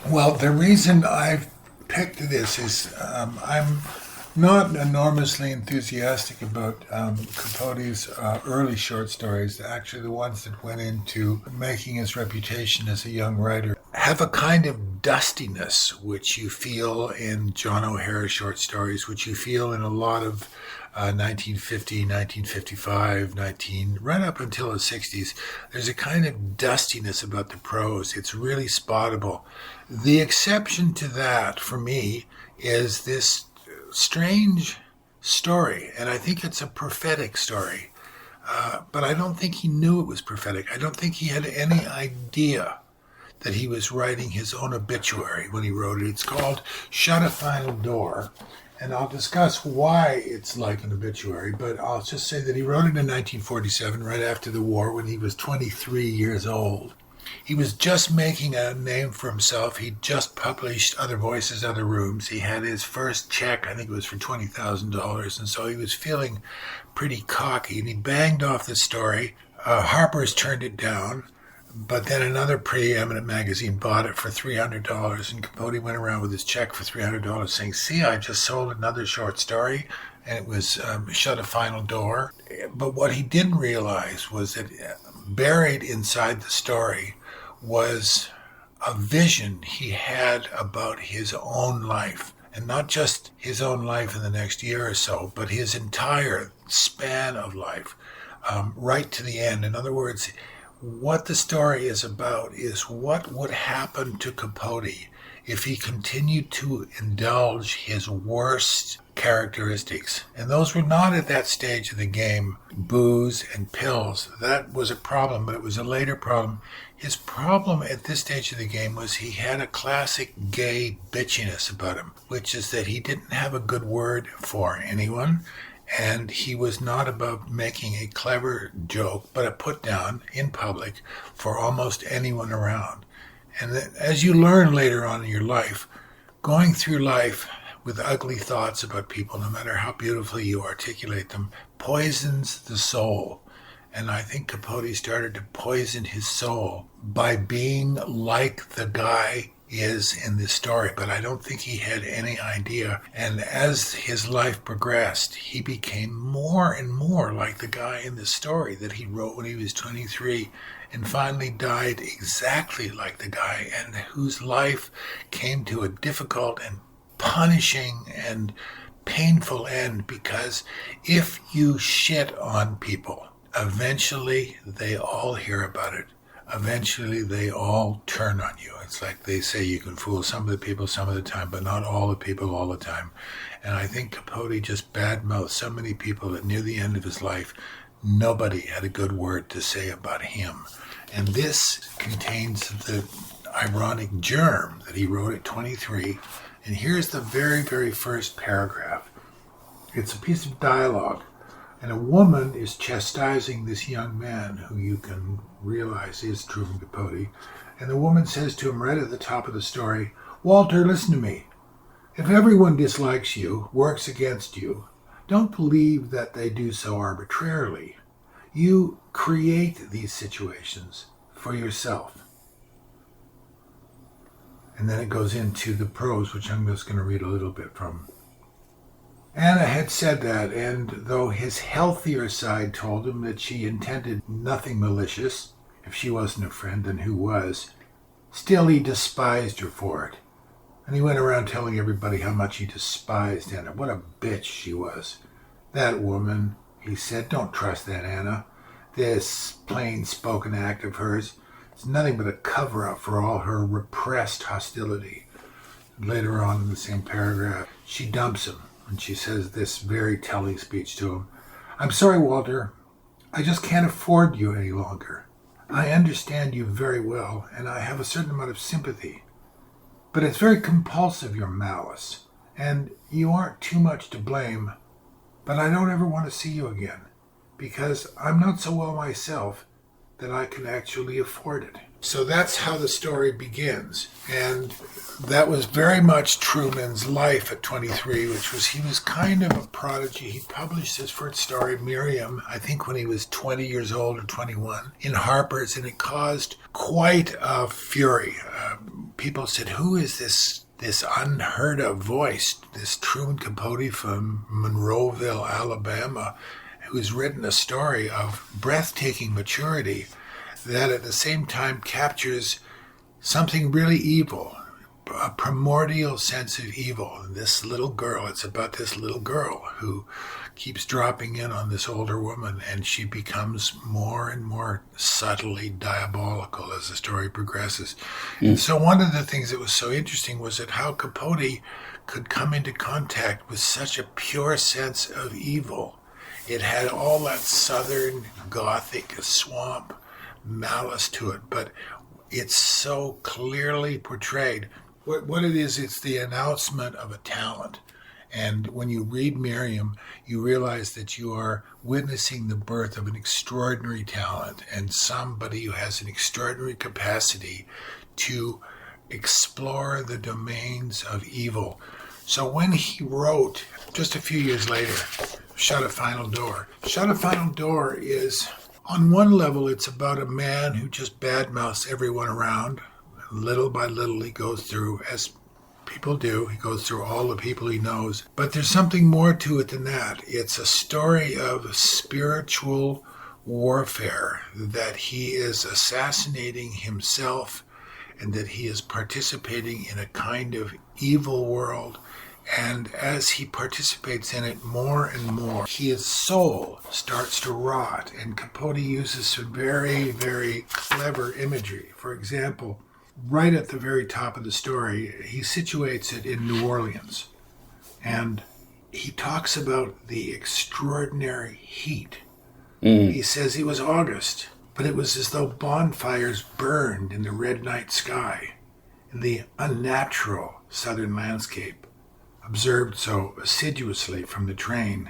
Well, the reason I've picked this is I'm not enormously enthusiastic about Capote's early short stories. Actually, the ones that went into making his reputation as a young writer have a kind of dustiness, which you feel in John O'Hara's short stories, which you feel in a lot of 1950, 1955, 19, right up until the 60s. There's a kind of dustiness about the prose. It's really spottable. The exception to that, for me, is this strange story, and I think it's a prophetic story. But I don't think he knew it was prophetic. I don't think he had any idea that he was writing his own obituary when he wrote it. It's called Shut a Final Door, and I'll discuss why it's like an obituary, but I'll just say that he wrote it in 1947, right after the war, when he was 23 years old. He was just making a name for himself. He'd just published Other Voices, Other Rooms. He had his first check, I think it was for $20,000, and so he was feeling pretty cocky, and he banged off the story. Harper's turned it down, but then another preeminent magazine bought it for $300, and Capote went around with his check for $300 saying, "See, I just sold another short story," and it was Shut a Final Door. But what he didn't realize was that buried inside the story was a vision he had about his own life, and not just his own life in the next year or so, but his entire span of life, right to the end. In other words, what the story is about is what would happen to Capote if he continued to indulge his worst characteristics. And those were not at that stage of the game booze and pills. That was a problem, but it was a later problem. His problem at this stage of the game was he had a classic gay bitchiness about him, which is that he didn't have a good word for anyone, and he was not above making a clever joke, but a put down in public for almost anyone around. And as you learn later on in your life, going through life with ugly thoughts about people, no matter how beautifully you articulate them, poisons the soul. And I think Capote started to poison his soul by being like the guy is in this story, but I don't think he had any idea. And as his life progressed, he became more and more like the guy in the story that he wrote when he was 23, and finally died exactly like the guy, and whose life came to a difficult and punishing and painful end, because if you shit on people, eventually they all hear about it. Eventually they all turn on you. It's like they say, you can fool some of the people some of the time, but not all the people all the time. And I think Capote just badmouthed so many people that near the end of his life, nobody had a good word to say about him. And this contains the ironic germ that he wrote at 23. And here's the very, very first paragraph. It's a piece of dialogue. And a woman is chastising this young man, who you can realize is Truman Capote. And the woman says to him right at the top of the story, "Walter, listen to me. If everyone dislikes you, works against you, don't believe that they do so arbitrarily. You create these situations for yourself." And then it goes into the prose, which I'm just going to read a little bit from. Anna had said that, and though his healthier side told him that she intended nothing malicious, if she wasn't a friend, then who was, still he despised her for it. And he went around telling everybody how much he despised Anna. What a bitch she was. That woman, he said, don't trust that Anna. This plain-spoken act of hers is nothing but a cover-up for all her repressed hostility. And later on in the same paragraph, she dumps him. And she says this very telling speech to him. "I'm sorry, Walter. I just can't afford you any longer. I understand you very well, and I have a certain amount of sympathy. But it's very compulsive, your malice. And you aren't too much to blame. But I don't ever want to see you again, because I'm not so well myself that I can actually afford it." So that's how the story begins. And that was very much Truman's life at 23, which was he was kind of a prodigy. He published his first story, Miriam, I think when he was 20 years old or 21, in Harper's, and it caused quite a fury. People said, who is this unheard of voice, this Truman Capote from Monroeville, Alabama, who's written a story of breathtaking maturity that at the same time captures something really evil, a primordial sense of evil. And this little girl, it's about this little girl who keeps dropping in on this older woman, and she becomes more and more subtly diabolical as the story progresses. And so one of the things that was so interesting was that how Capote could come into contact with such a pure sense of evil. It had all that southern gothic swamp malice to it, but it's so clearly portrayed. What it is, it's the announcement of a talent. And when you read Miriam, you realize that you are witnessing the birth of an extraordinary talent and somebody who has an extraordinary capacity to explore the domains of evil. So when he wrote, just a few years later, Shut a Final Door is, on one level, it's about a man who just badmouths everyone around. Little by little, he goes through, as people do, he goes through all the people he knows. But there's something more to it than that. It's a story of spiritual warfare, that he is assassinating himself and that he is participating in a kind of evil world. And as he participates in it more and more, his soul starts to rot. And Capote uses some very, very clever imagery. For example, right at the very top of the story, he situates it in New Orleans. And he talks about the extraordinary heat. He says it was August, but it was as though bonfires burned in the red night sky, in the unnatural southern landscape, observed so assiduously from the train,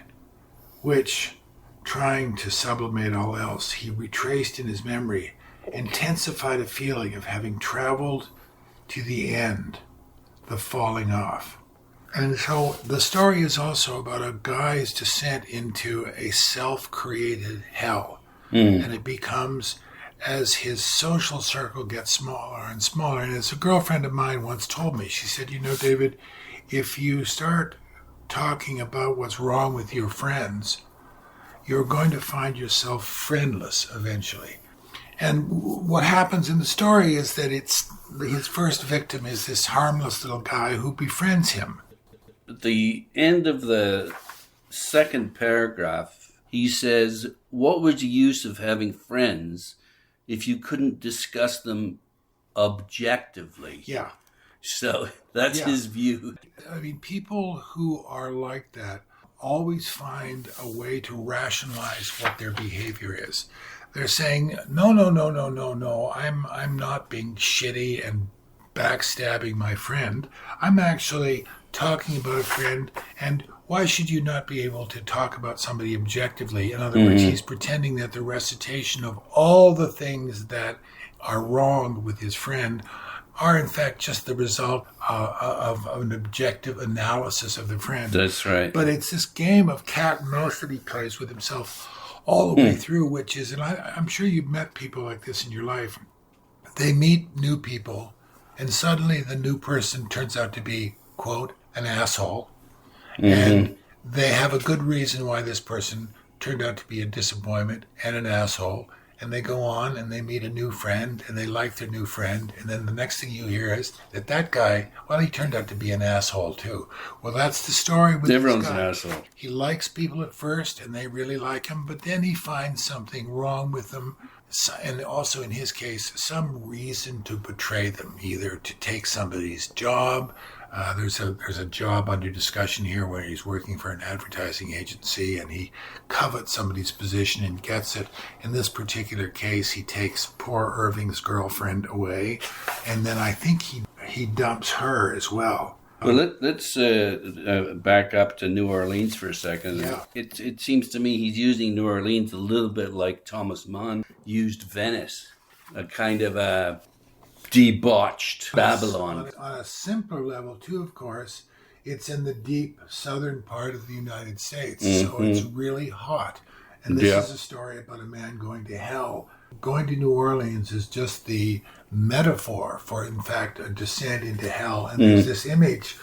which, trying to sublimate all else, he retraced in his memory, intensified a feeling of having traveled to the end, the falling off. And so the story is also about a guy's descent into a self-created hell. And it becomes, as his social circle gets smaller and smaller. And as a girlfriend of mine once told me, she said, David, if you start talking about what's wrong with your friends, you're going to find yourself friendless eventually. And what happens in the story is that his first victim is this harmless little guy who befriends him. At the end of the second paragraph, he says, what was the use of having friends if you couldn't discuss them objectively? Yeah. So that's his view. I mean, people who are like that always find a way to rationalize what their behavior is. They're saying, no, I'm not being shitty and backstabbing my friend. I'm actually talking about a friend, and why should you not be able to talk about somebody objectively? In other words, he's pretending that the recitation of all the things that are wrong with his friend are in fact just the result of an objective analysis of the friend. That's right. But it's this game of cat and mouse that he plays with himself all the way through, which is, and I'm sure you've met people like this in your life. They meet new people, and suddenly the new person turns out to be, quote, an asshole. And they have a good reason why this person turned out to be a disappointment and an asshole. And they go on and they meet a new friend and they like their new friend. And then the next thing you hear is that guy, well, he turned out to be an asshole too. Well, that's the story with Everyone's this guy. an asshole. He likes people at first and they really like him, but then he finds something wrong with them. And also in his case, some reason to betray them, either to take somebody's job. There's a job under discussion here where he's working for an advertising agency and he covets somebody's position and gets it. In this particular case, he takes poor Irving's girlfriend away, and then I think he dumps her as well. Well, let's back up to New Orleans for a second. Yeah. It seems to me he's using New Orleans a little bit like Thomas Mann used Venice. a kind of a debauched Babylon. On a simpler level, too, of course, it's in the deep southern part of the United States, so it's really hot. And this is a story about a man going to hell. Going to New Orleans is just the metaphor for, in fact, a descent into hell. And there's this image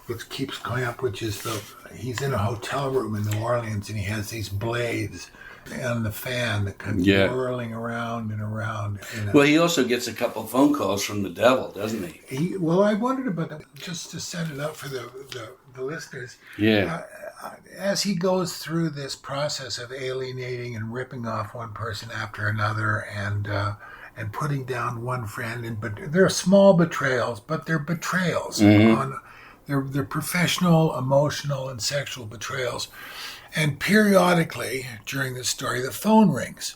which keeps going up, which is he's in a hotel room in New Orleans, and he has these blades and the fan that comes whirling around and around. Well, he also gets a couple phone calls from the devil, doesn't he? Well, I wondered about that, just to set it up for the listeners. Yeah. As he goes through this process of alienating and ripping off one person after another, and putting down one friend, but they're small betrayals, but they're betrayals. They're professional, emotional, and sexual betrayals. And periodically during this story, the phone rings,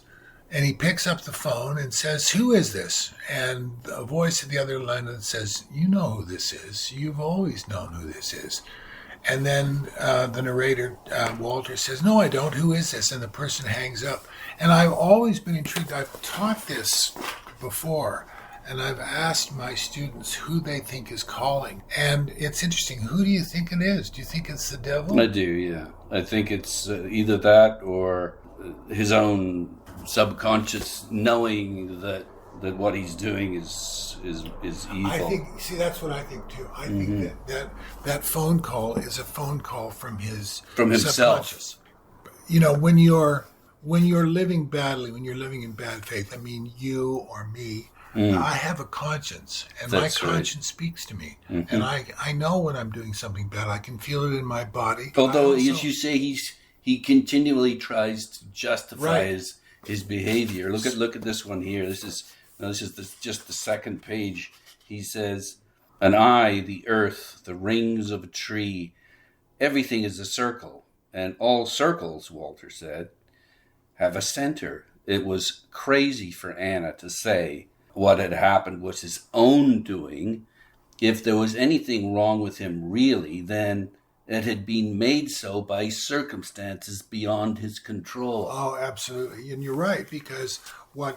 and he picks up the phone and says, "Who is this?" And a voice at the other line that says, "You know who this is. You've always known who this is." And then the narrator, Walter, says, "No, I don't. Who is this?" And the person hangs up. And I've always been intrigued. I've taught this before, and I've asked my students who they think is calling. And it's interesting. Who do you think it is? Do you think it's the devil? I do, yeah. I think it's either that or his own subconscious knowing that what he's doing is evil. I think, that's what I think too. I think that phone call is a phone call from himself. Subconscious. You know, when you're living badly, when you're living in bad faith, I mean, you or me, I have a conscience, and that's my conscience speaks to me. And I know when I'm doing something bad. I can feel it in my body. Although, as you say, he continually tries to justify his behavior. Look at this one here. This is just the second page. He says, "An eye, the earth, the rings of a tree, everything is a circle, and all circles," Walter said, "have a center." It was crazy for Anna to say what had happened was his own doing. If there was anything wrong with him really, then it had been made so by circumstances beyond his control. Oh, absolutely. And you're right, because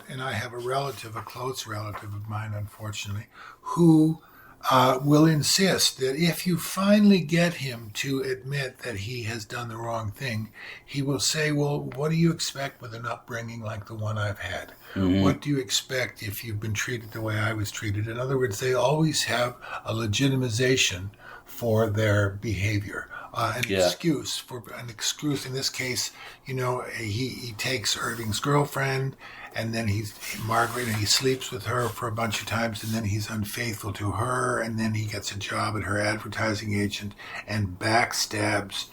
and I have a close relative of mine, unfortunately, who will insist that if you finally get him to admit that he has done the wrong thing, he will say, "Well, what do you expect with an upbringing like the one I've had? What do you expect if you've been treated the way I was treated?" In other words, they always have a legitimization for their behavior, excuse. In this case, he takes Irving's girlfriend, and then he's Margaret, and he sleeps with her for a bunch of times, and then he's unfaithful to her, and then he gets a job at her advertising agent and backstabs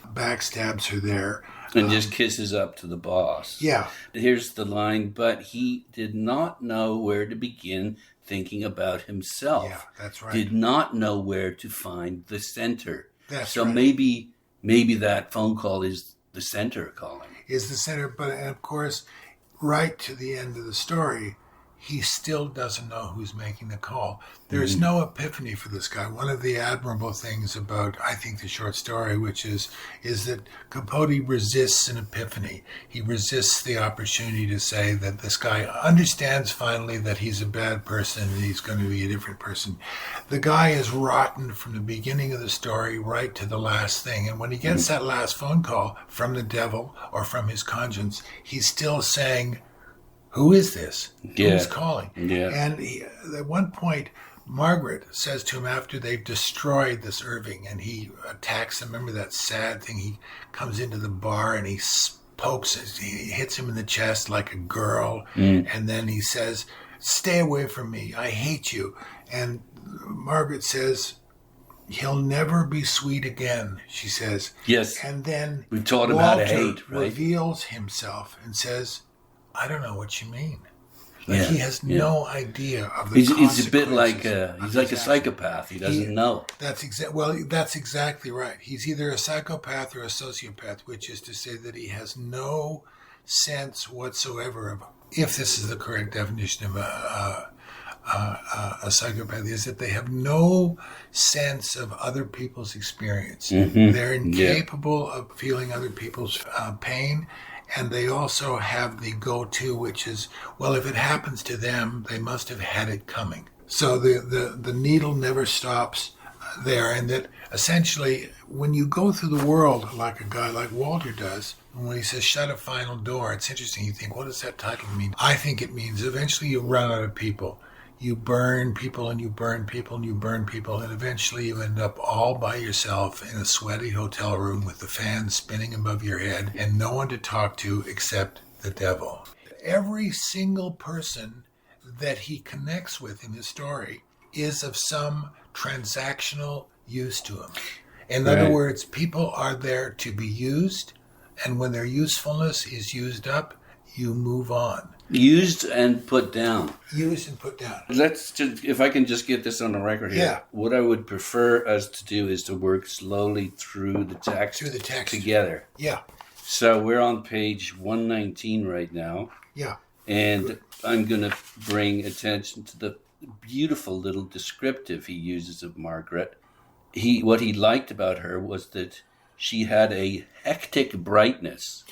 her there. And just kisses up to the boss. Yeah. Here's the line, "But he did not know where to begin thinking about himself." Yeah, that's right. Did not know where to find the center. So maybe that phone call is the center calling. Is the center, and of course, right to the end of the story, he still doesn't know who's making the call. There's no epiphany for this guy. One of the admirable things about, I think, the short story, which is that Capote resists an epiphany. He resists the opportunity to say that this guy understands finally that he's a bad person and he's going to be a different person. The guy is rotten from the beginning of the story right to the last thing. And when he gets that last phone call from the devil or from his conscience, he's still saying, "Who is this? Who's calling?" Yeah. And at one point, Margaret says to him after they've destroyed this Irving, and he attacks him. Remember that sad thing? He comes into the bar and he he hits him in the chest like a girl. And then he says, "Stay away from me. I hate you." And Margaret says, "He'll never be sweet again," she says. Yes. And then we taught him how to hate, right? Reveals himself and says, "I don't know what you mean." He has no idea of the consequences. He's a bit like he's like a psychopath. He doesn't know. That's exactly right. He's either a psychopath or a sociopath, which is to say that he has no sense whatsoever of, if this is the correct definition of a psychopath, is that they have no sense of other people's experience. They're incapable of feeling other people's pain. And they also have the go-to, which is, well, if it happens to them, they must have had it coming. So the needle never stops there. And that essentially, when you go through the world like a guy like Walter does, when he says shut a final door, it's interesting. You think, what does that title mean? I think it means eventually you run out of people. You burn people and you burn people and you burn people, and eventually you end up all by yourself in a sweaty hotel room with the fan spinning above your head and no one to talk to except the devil. Every single person that he connects with in his story is of some transactional use to him. In other words, people are there to be used, and when their usefulness is used up, you move on. Used and put down. Used and put down. Let's just, if I can just get this on the record here. Yeah. What I would prefer us to do is to work slowly through the text. Together. Yeah. So we're on page 119 right now. Yeah. And I'm going to bring attention to the beautiful little descriptive he uses of Margaret. What he liked about her was that she had a hectic brightness.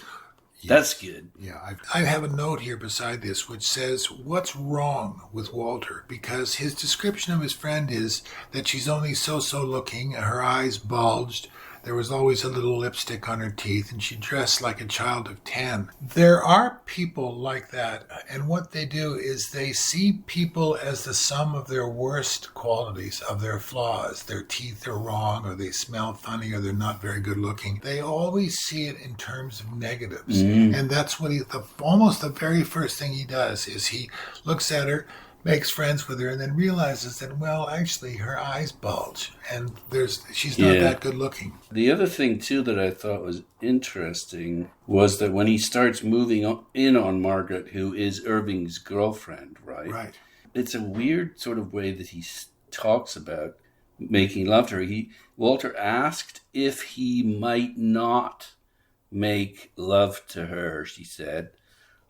Yes. That's good. Yeah, I have a note here beside this which says, what's wrong with Walter? Because his description of his friend is that she's only so-so looking, her eyes bulged, there was always a little lipstick on her teeth, and she dressed like a child of 10. There are people like that, and what they do is they see people as the sum of their worst qualities, of their flaws. Their teeth are wrong, or they smell funny, or they're not very good looking. They always see it in terms of negatives, and that's what almost the very first thing he does is he looks at her, makes friends with her, and then realizes that, well, actually, her eyes bulge, and she's not that good looking. The other thing, too, that I thought was interesting was that when he starts moving in on Margaret, who is Irving's girlfriend, right? Right. It's a weird sort of way that he talks about making love to her. Walter asked if he might not make love to her, she said.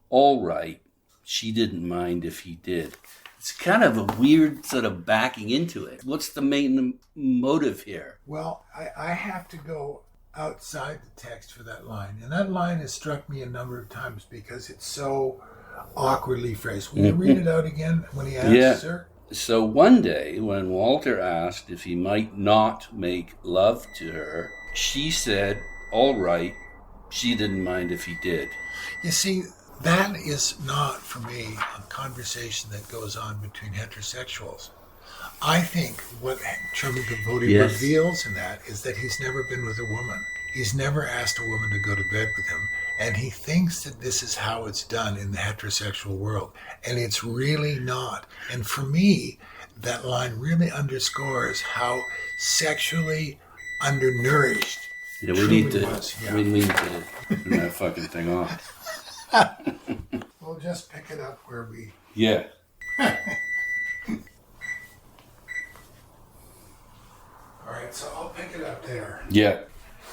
All right. She didn't mind if he did. It's kind of a weird sort of backing into it. What's the main motive here? Well, I have to go outside the text for that line. And that line has struck me a number of times because it's so awkwardly phrased. Will you read it out again when he asks her? So one day when Walter asked if he might not make love to her, she said, all right. She didn't mind if he did. You see, that is not, for me, a conversation that goes on between heterosexuals. I think what Truman Capote reveals in that is that he's never been with a woman. He's never asked a woman to go to bed with him. And he thinks that this is how it's done in the heterosexual world. And it's really not. And for me, that line really underscores how sexually undernourished we need to turn that fucking thing off. We'll just pick it up where we... Yeah. All right, so I'll pick it up there. Yeah.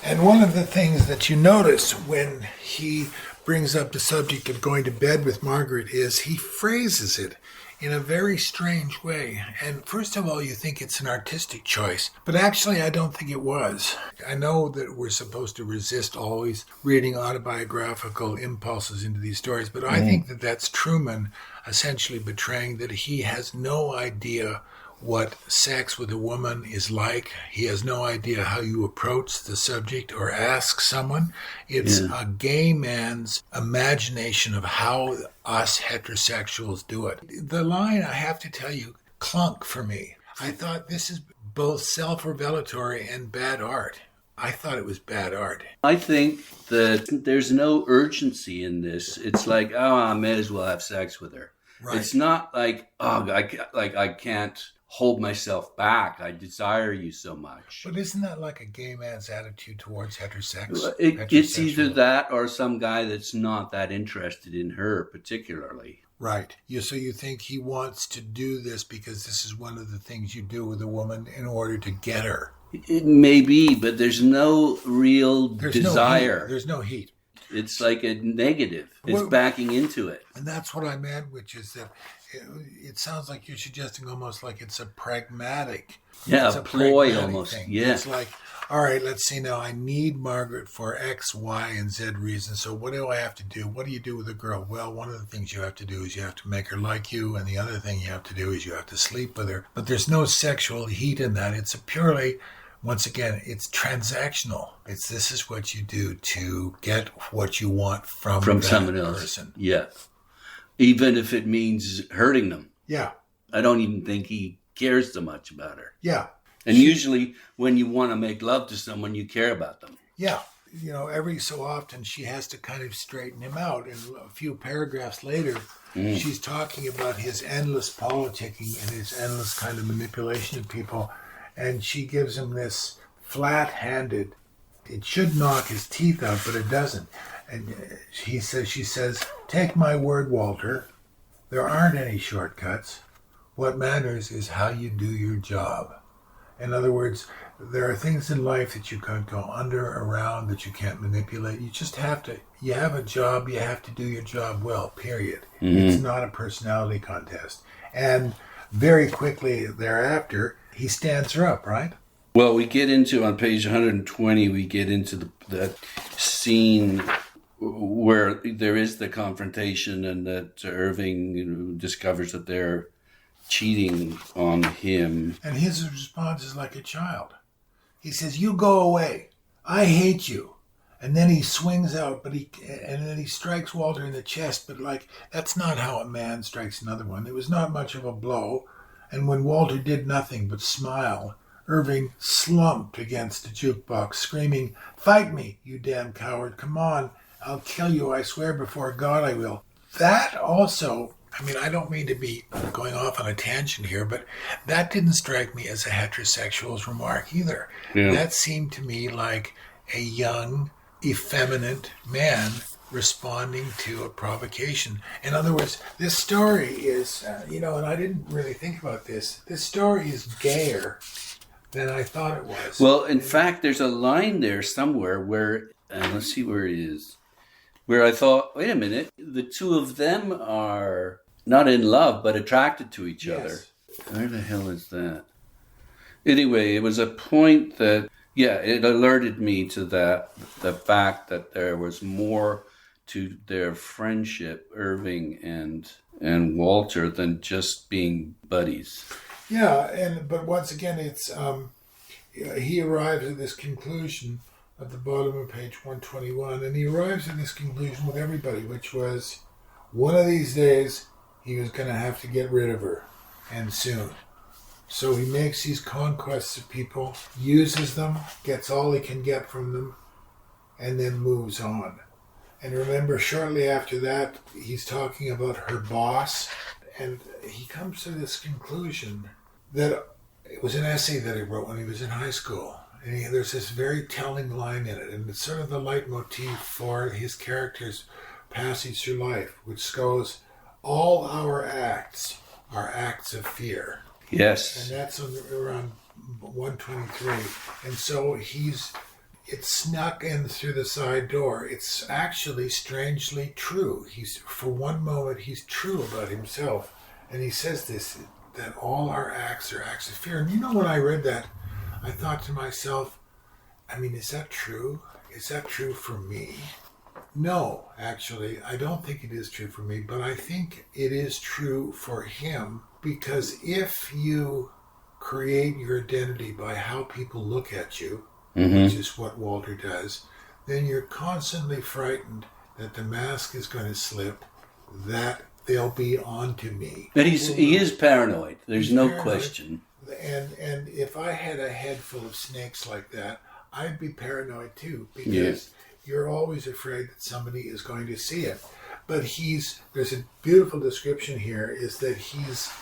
And one of the things that you notice when he brings up the subject of going to bed with Margaret is he phrases it in a very strange way. And first of all, you think it's an artistic choice, but actually I don't think it was. I know that we're supposed to resist always reading autobiographical impulses into these stories, but I think that that's Truman essentially betraying that he has no idea what sex with a woman is like. He has no idea how you approach the subject or ask someone. It's a gay man's imagination of how us heterosexuals do it. The line, I have to tell you, clunk for me. I thought this is both self-revelatory and bad art. I thought it was bad art. I think that there's no urgency in this. It's like, I may as well have sex with her. Right. It's not like, I can't hold myself back. I desire you so much. But isn't that like a gay man's attitude towards heterosexual? It's either that or some guy that's not that interested in her particularly. Right. So you think he wants to do this because this is one of the things you do with a woman in order to get her. It may be, but there's no real desire. There's no heat. It's like a negative. It's backing into it. And that's what I meant, which is that it sounds like you're suggesting almost like it's a pragmatic. Yeah, a ploy almost. Thing. Yeah. It's like, all right, let's see now. I need Margaret for X, Y, and Z reasons. So what do I have to do? What do you do with a girl? Well, one of the things you have to do is you have to make her like you. And the other thing you have to do is you have to sleep with her. But there's no sexual heat in that. It's a purely, once again, it's transactional. This is what you do to get what you want from that someone else. person. Yeah. Even if it means hurting them. Yeah. I don't even think he cares so much about her. Yeah. And usually when you want to make love to someone, you care about them. Yeah. Every so often she has to kind of straighten him out. And a few paragraphs later, she's talking about his endless politicking and his endless kind of manipulation of people. And she gives him this flat-handed, it should knock his teeth out, but it doesn't. And she says, take my word, Walter, there aren't any shortcuts. What matters is how you do your job. In other words, there are things in life that you can't go under, around, that you can't manipulate. You just have to, you have a job, you have to do your job well, period. It's not a personality contest. And very quickly thereafter, he stands her up, right? Well, we get into, on page 120, we get into that scene where there is the confrontation and that Irving discovers that they're cheating on him. And his response is like a child. He says, you go away. I hate you. And then he swings out, and then he strikes Walter in the chest, but that's not how a man strikes another one. It was not much of a blow. And when Walter did nothing but smile, Irving slumped against the jukebox, screaming, fight me, you damn coward. Come on, I'll kill you. I swear before God I will. That also, I don't mean to be going off on a tangent here, but that didn't strike me as a heterosexual's remark either. Yeah. That seemed to me like a young, effeminate man responding to a provocation. In other words, this story is, and I didn't really think about this story is gayer than I thought it was. Well, in fact, there's a line there somewhere where, let's see where it is, where I thought, wait a minute, the two of them are not in love, but attracted to each other. Where the hell is that? Anyway, it was a point that, it alerted me to the fact that there was more to their friendship, Irving and Walter, than just being buddies. Yeah, but once again, it's he arrives at this conclusion at the bottom of page 121, and he arrives at this conclusion with everybody, which was one of these days he was going to have to get rid of her, and soon. So he makes these conquests of people, uses them, gets all he can get from them, and then moves on. And remember, shortly after that, he's talking about her boss, and he comes to this conclusion that it was an essay that he wrote when he was in high school. And there's this very telling line in it, and it's sort of the leitmotif for his character's passage through life, which goes, all our acts are acts of fear. Yes. And that's around 123. And so it's snuck in through the side door. It's actually strangely true. For one moment, he's true about himself. And he says this, that all our acts are acts of fear. And when I read that, I thought to myself, is that true? Is that true for me? No, actually, I don't think it is true for me, but I think it is true for him, because if you create your identity by how people look at you, which is what Walter does, then you're constantly frightened that the mask is going to slip, that they'll be onto me. But he is paranoid. There's no question. And if I had a head full of snakes like that, I'd be paranoid too, because you're always afraid that somebody is going to see it. But there's a beautiful description here, is that he's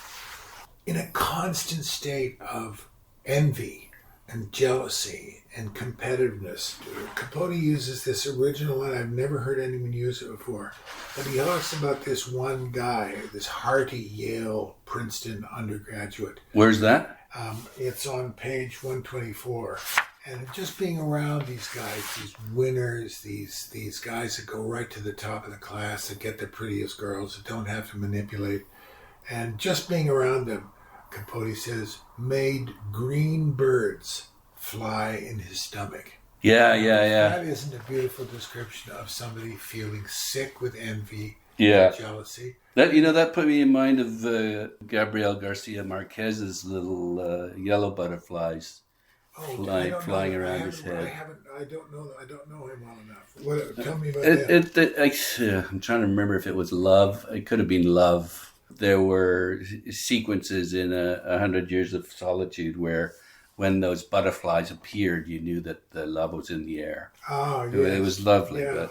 in a constant state of envy and jealousy and competitiveness. Capote uses this original line. I've never heard anyone use it before. But he talks about this one guy, this hearty Yale, Princeton undergraduate. Where's that? It's on page 124. And just being around these guys, these winners, these guys that go right to the top of the class, that get the prettiest girls, that don't have to manipulate, and just being around them, Capote says, made green birds fly in his stomach. Yeah, yeah, yeah. That isn't a beautiful description of somebody feeling sick with envy, Yeah. jealousy. That put me in mind of Gabriel Garcia Marquez's little yellow butterflies flying around his head. I don't know him well enough. Tell me about that. I'm trying to remember if it was Love. It could have been Love. There were sequences in 100 Years of Solitude where, when those butterflies appeared, you knew that the love was in the air. Oh, yes. It was lovely. Yeah.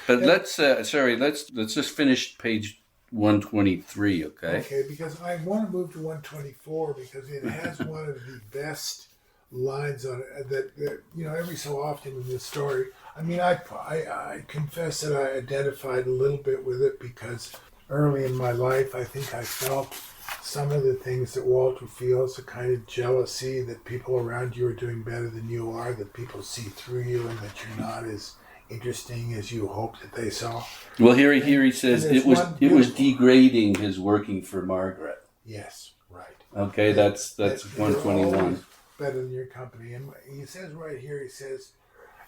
But let's just finish page 123, okay? Okay, because I want to move to 124 because it has one of the best lines on it that every so often in this story. I mean, I confess that I identified a little bit with it because early in my life, I think I felt some of the things that Walter feels, the kind of jealousy that people around you are doing better than you are, that people see through you and that you're not as interesting as you hoped that they saw. Well, here he says it was degrading his working for Margaret. Yes, right. Okay, that's 121. Better than your company. And he says right here, he says,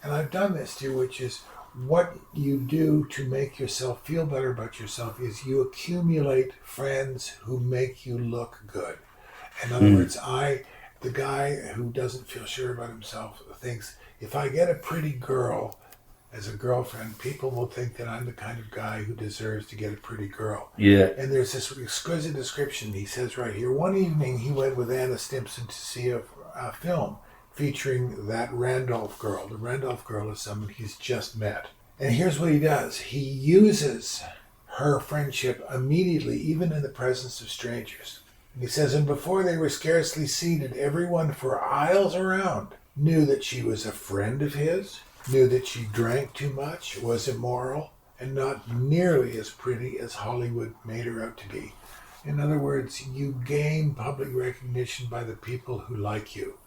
and I've done this too, which is what you do to make yourself feel better about yourself is you accumulate friends who make you look good. In other words, the guy who doesn't feel sure about himself thinks, if I get a pretty girl as a girlfriend, people will think that I'm the kind of guy who deserves to get a pretty girl. Yeah. And there's this exquisite description he says right here. One evening he went with Anna Stimpson to see a film featuring that Randolph girl. The Randolph girl is someone he's just met. And here's what he does. He uses her friendship immediately, even in the presence of strangers. And he says, and before they were scarcely seated, everyone for aisles around knew that she was a friend of his, knew that she drank too much, was immoral, and not nearly as pretty as Hollywood made her out to be. In other words, you gain public recognition by the people who like you.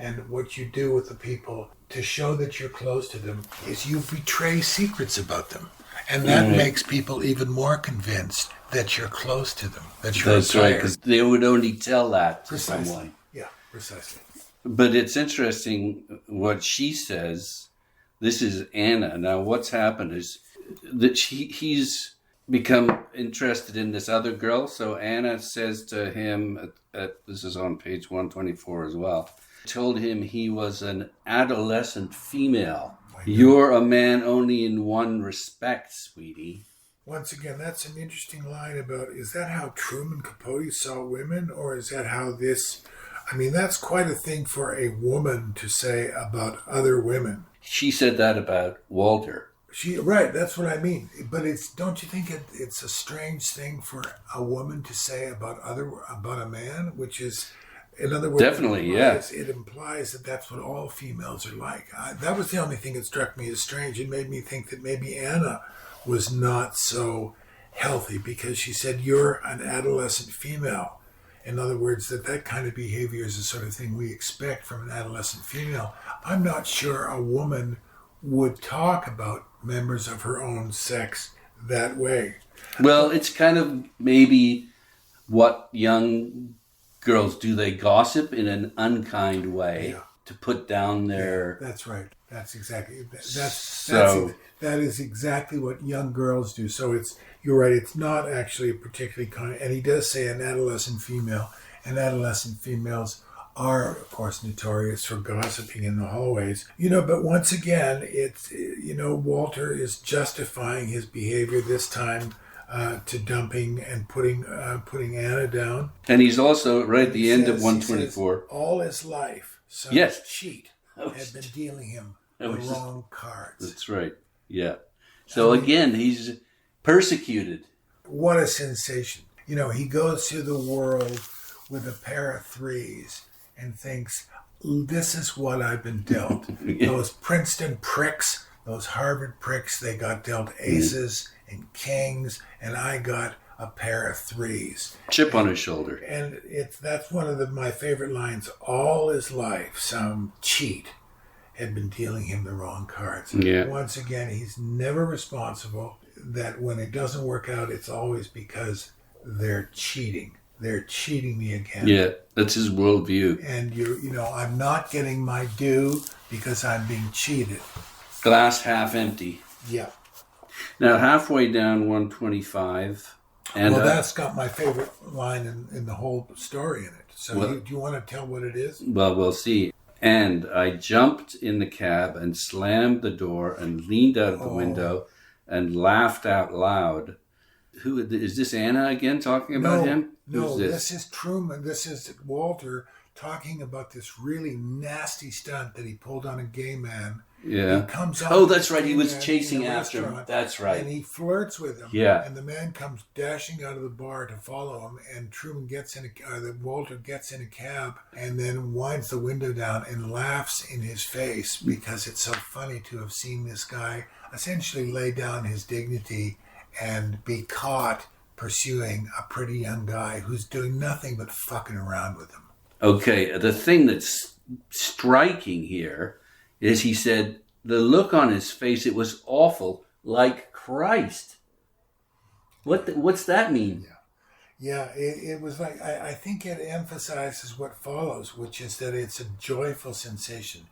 And what you do with the people to show that you're close to them is you betray secrets about them. And that makes people even more convinced that you're close to them, that you're That's right, because they would only tell that to someone. Yeah, precisely. But it's interesting what she says. This is Anna. Now, what's happened is that he's become interested in this other girl. So Anna says to him, this is on page 124 as well, told him he was an adolescent female. You're a man only in one respect, sweetie. Once again, that's an interesting line about, is that how Truman Capote saw women? Or is that how this, I mean, that's quite a thing for a woman to say about other women. She said that about Walter. Right, that's what I mean. But don't you think it's a strange thing for a woman to say about a man, which is, in other words, definitely, it implies that that's what all females are like. That was the only thing that struck me as strange. It made me think that maybe Anna was not so healthy because she said, you're an adolescent female. In other words, that kind of behavior is the sort of thing we expect from an adolescent female. I'm not sure a woman would talk about members of her own sex that way. Well, it's kind of maybe what young girls do. They gossip in an unkind way to put down their... Yeah, that's right. That's exactly... That is exactly what young girls do. So you're right, it's not actually a particularly kind... And he does say an adolescent female. And adolescent females are, of course, notorious for gossiping in the hallways. But once again, it's, Walter is justifying his behavior this time to dumping and putting Anna down. And he's also, right at the end of 124. Says, all his life, some cheat had been dealing him the wrong cards. That's right, yeah. So again, he's persecuted. What a sensation. He goes through the world with a pair of threes and thinks, this is what I've been dealt. Those Princeton pricks, those Harvard pricks, they got dealt aces and kings, and I got a pair of threes. Chip on his shoulder. And that's one of my favorite lines. All his life, some cheat had been dealing him the wrong cards. Yeah. Once again, he's never responsible. That when it doesn't work out, it's always because they're cheating. they're cheating me again. Yeah, that's his worldview. And I'm not getting my due because I'm being cheated. Glass half empty. Yeah. Now, halfway down 125. And that's got my favorite line in the whole story in it. So do you want to tell what it is? Well, we'll see. And I jumped in the cab and slammed the door and leaned out of the window and laughed out loud. Who is this? Anna again talking about him? No, this is Truman. This is Walter talking about this really nasty stunt that he pulled on a gay man. Yeah. He comes that's right. He was chasing after him. That's right. And he flirts with him. Yeah. And the man comes dashing out of the bar to follow him. And Truman Walter gets in a cab and then winds the window down and laughs in his face because it's so funny to have seen this guy essentially lay down his dignity and be caught pursuing a pretty young guy who's doing nothing but fucking around with him. Okay. The thing that's striking here is he said, the look on his face, it was awful, like Christ. What's that mean? Yeah, it was like, I think it emphasizes what follows, which is that it's a joyful sensation.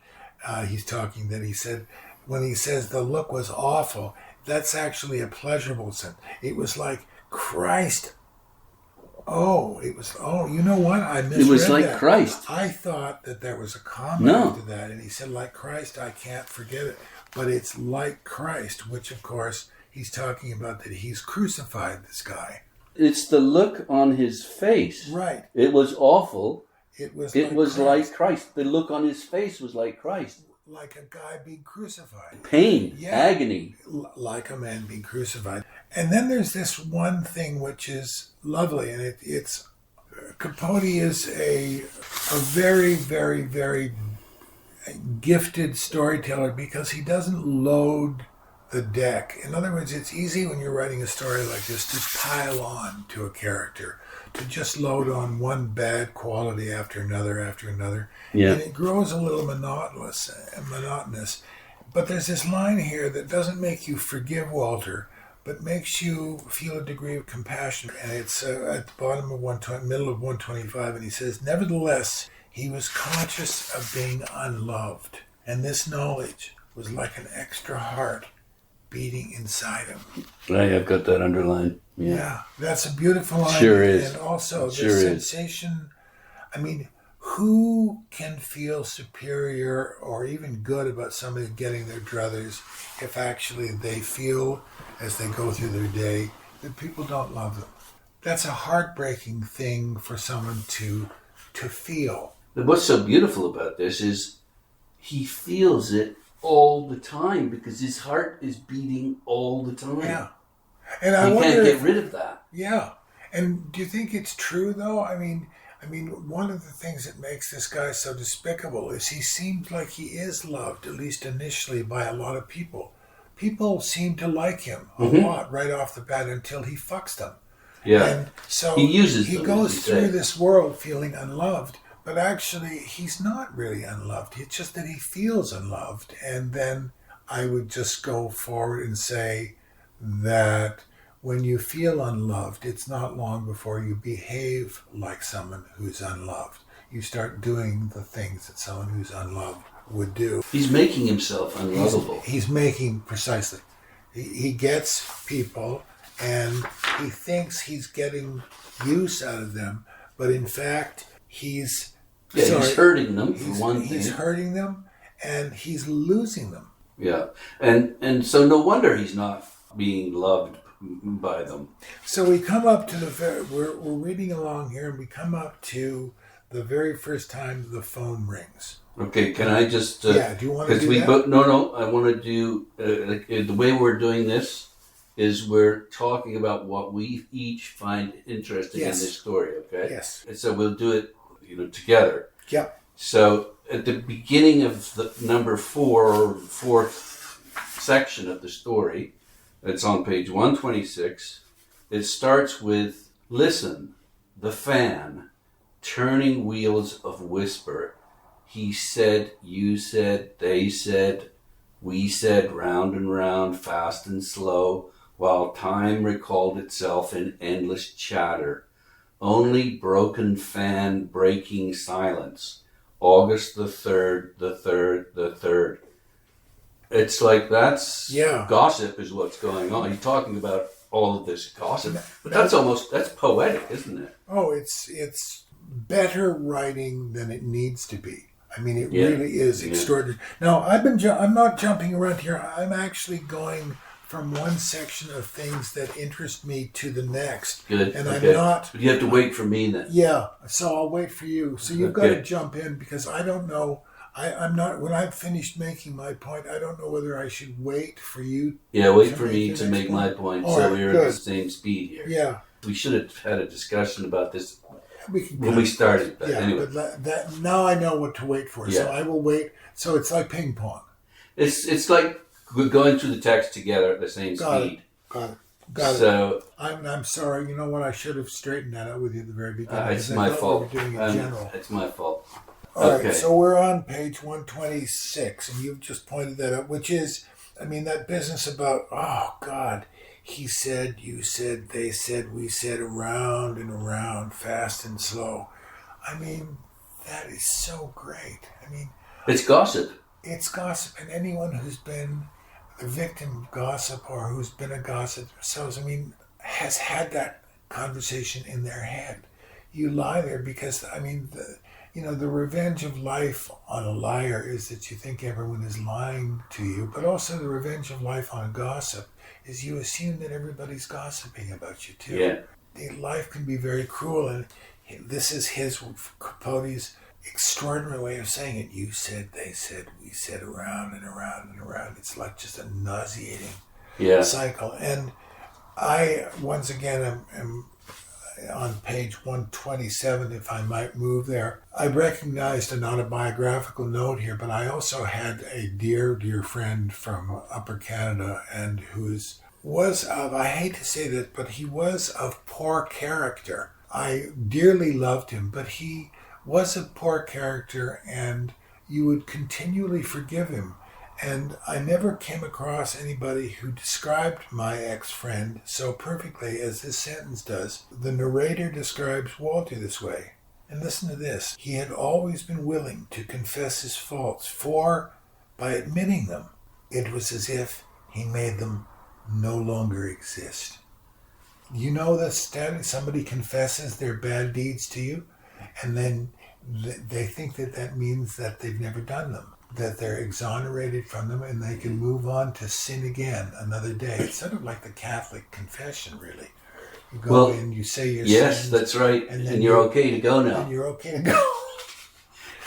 He's talking that he said, when he says the look was awful, that's actually a pleasurable sense. It was like Christ. You know what? I misread It was like that. Christ. I thought that there was a comment to that, and he said, like Christ, I can't forget it. But it's like Christ, which, of course, he's talking about that he's crucified this guy. It's the look on his face. Right. It was awful. It was like Christ. The look on his face was like Christ. Like a guy being crucified. Pain, agony. Like a man being crucified. And then there's this one thing which is lovely, and it's Capote is a very, very, very gifted storyteller because he doesn't load the deck. In other words, it's easy when you're writing a story like this to pile on to a character, to just load on one bad quality after another. Yeah. And it grows a little monotonous. But there's this line here that doesn't make you forgive Walter, but makes you feel a degree of compassion. And it's at the bottom of middle of 125, and he says, nevertheless, he was conscious of being unloved. And this knowledge was like an extra heart beating inside him. Right, I've got that underlined. Yeah, that's a beautiful line. Sure is. And also sure the sensation, I mean, who can feel superior or even good about somebody getting their druthers if actually they feel as they go through their day that people don't love them? That's a heartbreaking thing for someone to feel. What's so beautiful about this is he feels it all the time because his heart is beating all the time. Yeah. And I wonder, can't get if, rid of that. Yeah. And do you think it's true, though? I mean, one of the things that makes this guy so despicable is he seems like he is loved, at least initially, by a lot of people. People seem to like him a lot right off the bat until he fucks them. Yeah. And so he goes through this world feeling unloved, but actually he's not really unloved. It's just that he feels unloved. And then I would just go forward and say that when you feel unloved, it's not long before you behave like someone who's unloved. You start doing the things that someone who's unloved would do. He's making himself unlovable. He's making, precisely. He gets people and he thinks he's getting use out of them, but in fact, he's hurting them for one thing. He's hurting them and he's losing them. Yeah. And so no wonder he's not being loved by them. So we come up to we're reading along here, and we come up to the very first time the phone rings. Okay, can I just... do you want to do that? No, I want to do... the way we're doing this is we're talking about what we each find interesting in this story, okay? Yes. And so we'll do it, together. Yeah. So at the beginning of the number 4, or fourth section of the story, it's on page 126, it starts with, listen, the fan, turning wheels of whisper. He said, you said, they said, we said, round and round, fast and slow, while time recalled itself in endless chatter. Only broken fan breaking silence. August the 3rd, the 3rd, the 3rd. It's like that's gossip is what's going on. You're talking about all of this gossip. But that's poetic, isn't it? Oh, it's better writing than it needs to be. I mean, it really is extraordinary. Now, I'm not jumping around here. I'm actually going from one section of things that interest me to the next. Good. And okay. I'm not... But you have to wait for me then. Yeah, so I'll wait for you. So you've got to jump in because I don't know... I'm not... When I've finished making my point, I don't know whether I should wait for you... Yeah, wait for me to make my point so we're at the same speed here. Yeah. We should have had a discussion about this when we started. But yeah, anyway. But that now I know what to wait for. Yeah. So I will wait. So it's like ping pong. It's like we're going through the text together at the same speed. Got it. So I'm sorry. You know what? I should have straightened that out with you at the very beginning. it's my fault. We were doing it general. It's my fault. All okay. right. So we're on page 126, and you've just pointed that out, which is, I mean, that business about he said, you said, they said, we said, around and around, fast and slow. I mean, that is so great. I mean, it's gossip. It's gossip, and anyone who's been a victim of gossip or who's been a gossip themselves, I mean, has had that conversation in their head. You lie there because, I mean, the revenge of life on a liar is that you think everyone is lying to you, but also the revenge of life on a gossip is you assume that everybody's gossiping about you too. Yeah. Life can be very cruel, and this is Capote's extraordinary way of saying it. You said, they said, we said, around and around and around. It's like just a nauseating cycle. And I, once again, am on page 127, if I might move there. I recognized an autobiographical note here, but I also had a dear, dear friend from Upper Canada, and was of, I hate to say this, but he was of poor character. I dearly loved him, but he was a poor character, and you would continually forgive him. And I never came across anybody who described my ex-friend so perfectly as this sentence does. The narrator describes Walter this way. And listen to this. He had always been willing to confess his faults, for by admitting them, it was as if he made them no longer exist. You know that somebody confesses their bad deeds to you, and then they think that means that they've never done them, that they're exonerated from them, and they can move on to sin again another day. It's sort of like the Catholic confession, really. You go in, you say your sins. That's right, and you're okay to go now. And you're okay to go.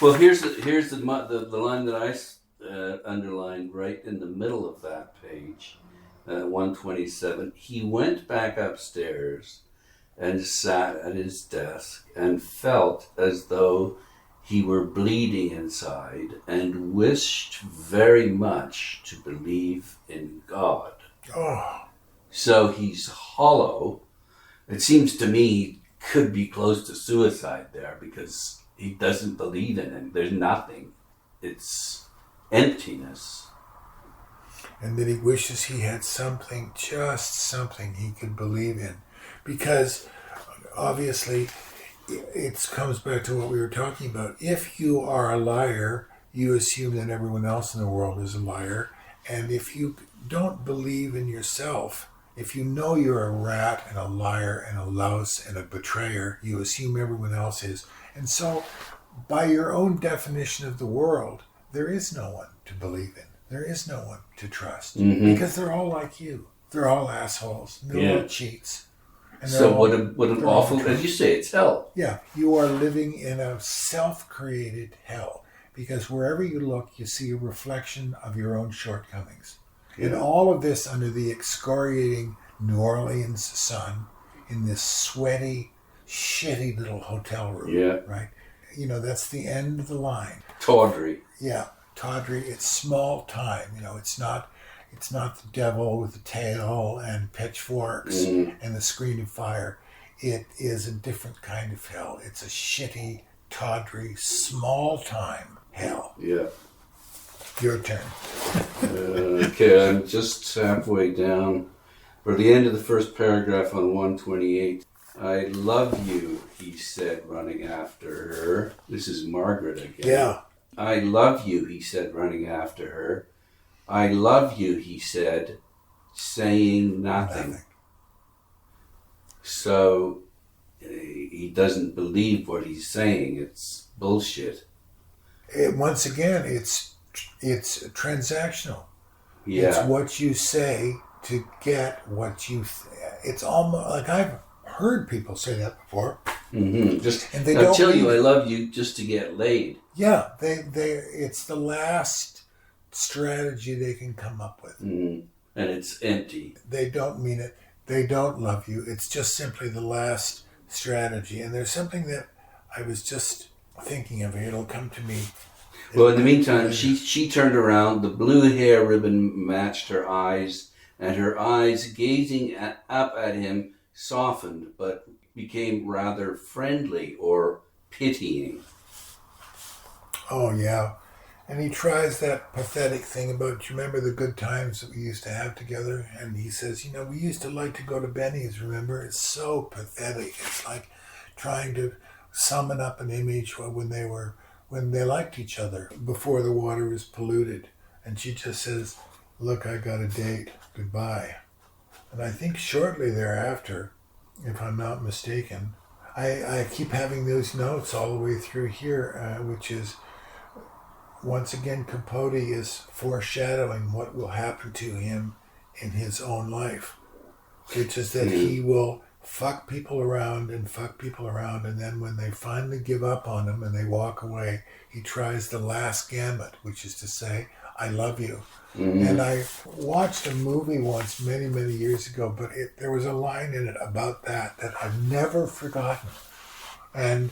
Well, here's the line that I underlined right in the middle of that page, 127. He went back upstairs and sat at his desk and felt as though he were bleeding inside and wished very much to believe in God. Oh. So he's hollow. It seems to me he could be close to suicide there because he doesn't believe in it. There's nothing. It's emptiness. And that he wishes he had something, just something he could believe in. Because obviously it comes back to what we were talking about. If you are a liar, you assume that everyone else in the world is a liar. And if you don't believe in yourself, if you know you're a rat and a liar and a louse and a betrayer, you assume everyone else is. And so, by your own definition of the world, there is no one to believe in. There is no one to trust. Mm-hmm. Because they're all like you. They're all assholes. They're all cheats. And so what an awful, as you say, it's hell. Yeah, you are living in a self-created hell. Because wherever you look, you see a reflection of your own shortcomings. Yeah. And all of this under the excoriating New Orleans sun, in this sweaty, shitty little hotel room. Yeah. Right? You know, that's the end of the line. Tawdry. Yeah, tawdry. It's small time. You know, it's not the devil with the tail and pitchforks and the screen of fire. It is a different kind of hell. It's a shitty, tawdry, small time hell. Yeah. Your turn. Okay, I'm just halfway down. For the end of the first paragraph on 128, I love you, he said, running after her. This is Margaret again. Yeah. I love you, he said, running after her. I love you, he said, saying nothing. So he doesn't believe what he's saying. It's bullshit. Once again, it's transactional. Yeah. It's what you say to get what you... It's almost like I've heard people say that before. Mm-hmm. And they I'll don't tell mean you I it. love you just to get laid. Yeah, it's the last strategy they can come up with. Mm-hmm. And it's empty. They don't mean it. They don't love you. It's just simply the last strategy. And there's something that I was just thinking of. It'll come to me. Well, in the meantime, she turned around. The blue hair ribbon matched her eyes, and her eyes, gazing up at him, softened, but became rather friendly or pitying. Oh, yeah. And he tries that pathetic thing about, you remember the good times that we used to have together? And he says, we used to like to go to Benny's, remember? It's so pathetic. It's like trying to summon up an image when they liked each other, before the water was polluted. And she just says, look, I got a date. Goodbye. And I think shortly thereafter, if I'm not mistaken, I keep having those notes all the way through here, which is, once again, Capote is foreshadowing what will happen to him in his own life, which is that he will fuck people around, and then when they finally give up on him and they walk away, he tries the last gamut, which is to say, I love you. Mm-hmm. And I watched a movie once many, many years ago, but there was a line in it about that I've never forgotten. And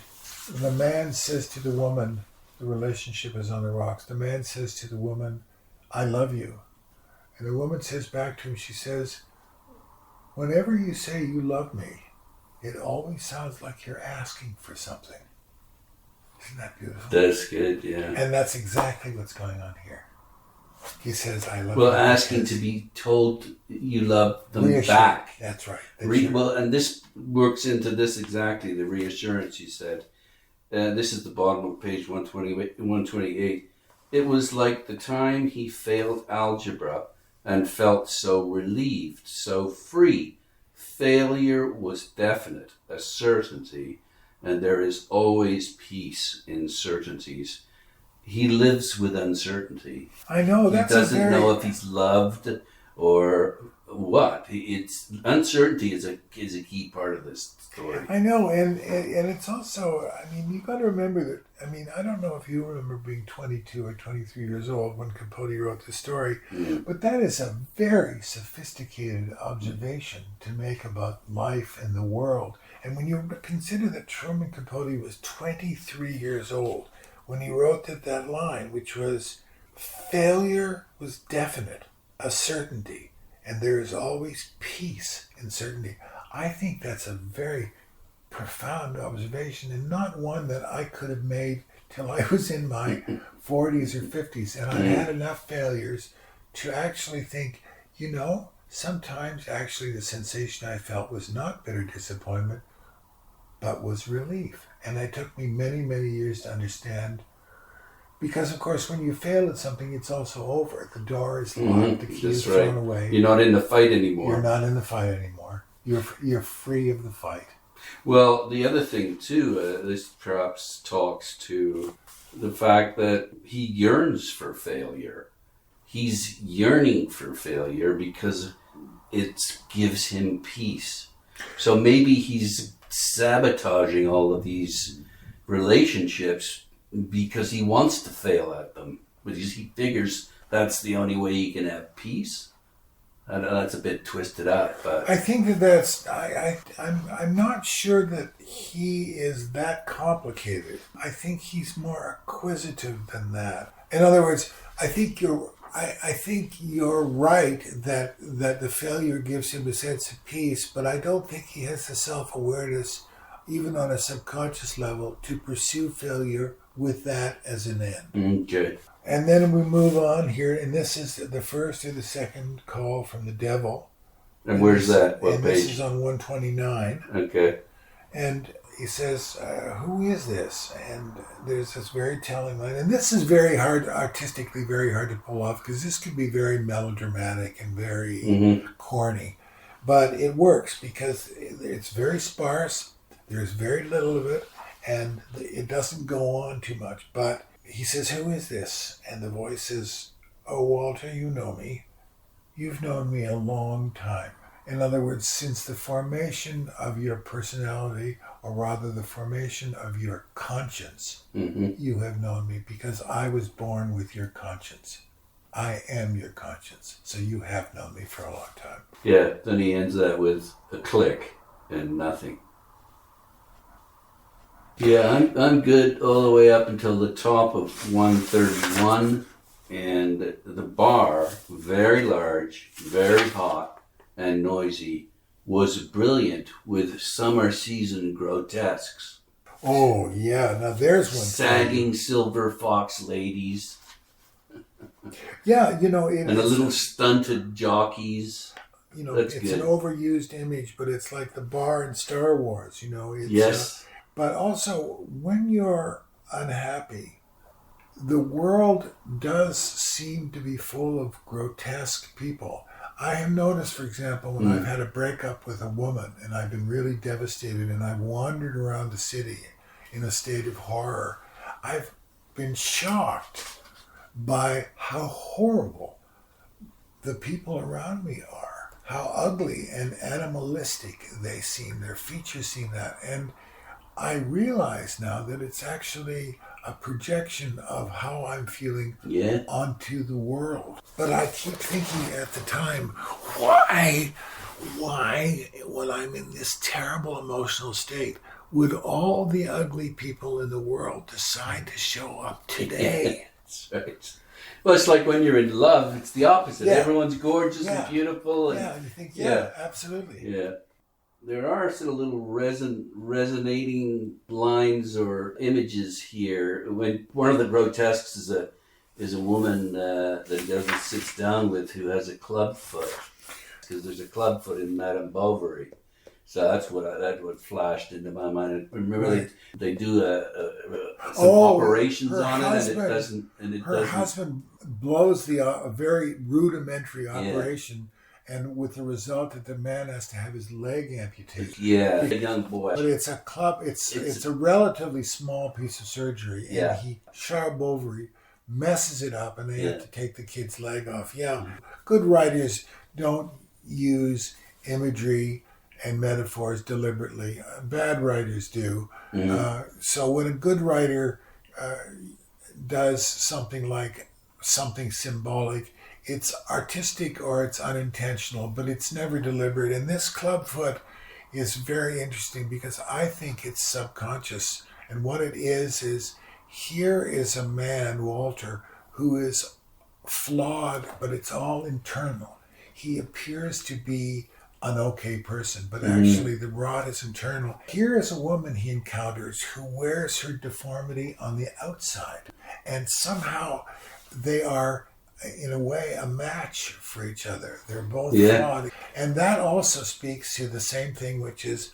the man says to the woman, the relationship is on the rocks. The man says to the woman, I love you. And the woman says back to him, she says, whenever you say you love me, it always sounds like you're asking for something. Isn't that beautiful? That's good, yeah. And that's exactly what's going on here. He says, I love you. Well, asking to be told you love them back. That's right. Well, and this works into this exactly, the reassurance you said. This is the bottom of page 128. It was like the time he failed algebra and felt so relieved, so free. Failure was definite, a certainty, and there is always peace in certainties. He lives with uncertainty. I know, he doesn't know if he's loved or what. It's uncertainty is a key part of this story. I know, and it's also, you got to remember that, I don't know if you remember being 22 or 23 years old when Capote wrote the story, but that is a very sophisticated observation to make about life and the world. And when you consider that Truman Capote was 23 years old when he wrote that line, which was, failure was definite, a certainty, and there is always peace in certainty. I think that's a very profound observation, and not one that I could have made till I was in my 40s or 50s, and I had enough failures to actually think, sometimes actually the sensation I felt was not bitter disappointment, but was relief. And it took me many, many years to understand, because of course when you fail at something, it's also over. The door is locked, the key is thrown away. You're not in the fight anymore. You're not in the fight anymore. You're free of the fight. Well, the other thing too, this perhaps talks to the fact that he yearns for failure. He's yearning for failure because it gives him peace. So maybe he's sabotaging all of these relationships because he wants to fail at them, because he figures that's the only way he can have peace. I know that's a bit twisted up, but I think I'm not sure that he is that complicated. I think he's more acquisitive than that. In other words, I think you're right that the failure gives him a sense of peace, but I don't think he has the self-awareness, even on a subconscious level, to pursue failure with that as an end. Okay. And then we move on here, and this is the first or the second call from the devil. And where's that? What and page? This is on 129. Okay. And he says, who is this? And there's this very telling line. And this is very hard, artistically very hard to pull off, because this could be very melodramatic and very corny. But it works because it's very sparse. There's very little of it. And it doesn't go on too much. But he says, who is this? And the voice says, oh, Walter, you know me. You've known me a long time. In other words, since the formation of your personality, or rather the formation of your conscience, you have known me, because I was born with your conscience. I am your conscience. So you have known me for a long time. Yeah, then he ends that with a click and nothing. Yeah, I'm good all the way up until the top of 131, and the bar, very large, very hot, and noisy, was brilliant with summer season grotesques. Oh, yeah. Now there's one. Sagging silver fox ladies. Yeah, and a little stunted jockeys. That's it's good. An overused image, but it's like the bar in Star Wars, It's, yes. But also, when you're unhappy, the world does seem to be full of grotesque people. I have noticed, for example, when I've had a breakup with a woman and I've been really devastated and I've wandered around the city in a state of horror, I've been shocked by how horrible the people around me are, how ugly and animalistic they seem, their features seem that. And I realize now that it's actually a projection of how I'm feeling onto the world. But I keep thinking at the time, why, when I'm in this terrible emotional state, would all the ugly people in the world decide to show up today? That's right. Well, it's like when you're in love, it's the opposite. Yeah. Everyone's gorgeous and beautiful. And, you think, absolutely. Yeah. There are sort of little resonating lines or images here. When one of the grotesques is a woman that Douglas sits down with who has a club foot, because there's a club foot in Madame Bovary. So that's what flashed into my mind. I remember they do some operations on it, and it doesn't. Her husband blows a very rudimentary operation. And with the result that the man has to have his leg amputated. Yeah, a young boy. But it's a club. It's a relatively small piece of surgery. And Charles Bovary messes it up, and they have to take the kid's leg off. Yeah, good writers don't use imagery and metaphors deliberately. Bad writers do. So when a good writer does something like something symbolic, it's artistic or it's unintentional, but it's never deliberate. And this clubfoot is very interesting because I think it's subconscious. And what it is here is a man, Walter, who is flawed, but it's all internal. He appears to be an okay person, but actually the rot is internal. Here is a woman he encounters who wears her deformity on the outside. And somehow they are, in a way, a match for each other. They're both flawed. And that also speaks to the same thing, which is,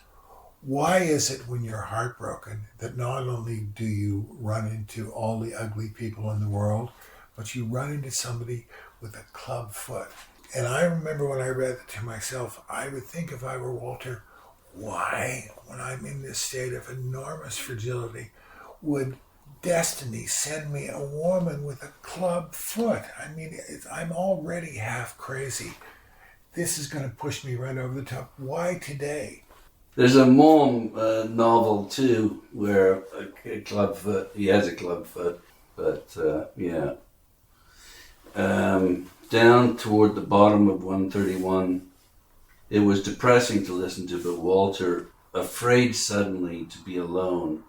why is it when you're heartbroken that not only do you run into all the ugly people in the world, but you run into somebody with a club foot? And I remember when I read it to myself, I would think, if I were Walter, why, when I'm in this state of enormous fragility, would destiny send me a woman with a club foot? I mean, I'm already half crazy. This is going to push me right over the top. Why today? There's a Mom novel too, where a club foot, he has a club foot, but down toward the bottom of 131, it was depressing to listen to, but Walter, afraid suddenly to be alone,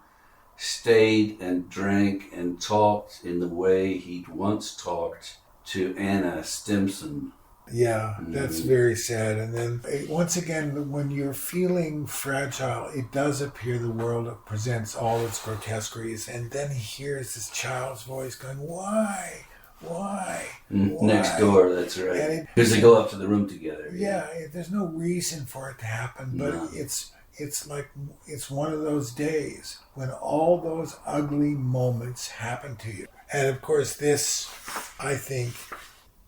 stayed and drank and talked in the way he'd once talked to Anna Stimson. Yeah, that's very sad. And then, once again, when you're feeling fragile, it does appear the world presents all its grotesqueries. And then he hears this child's voice going, why? Why? Next door, that's right. Because they go up to the room together. Yeah, there's no reason for it to happen, but it's one of those days when all those ugly moments happen to you. And of course, this, I think,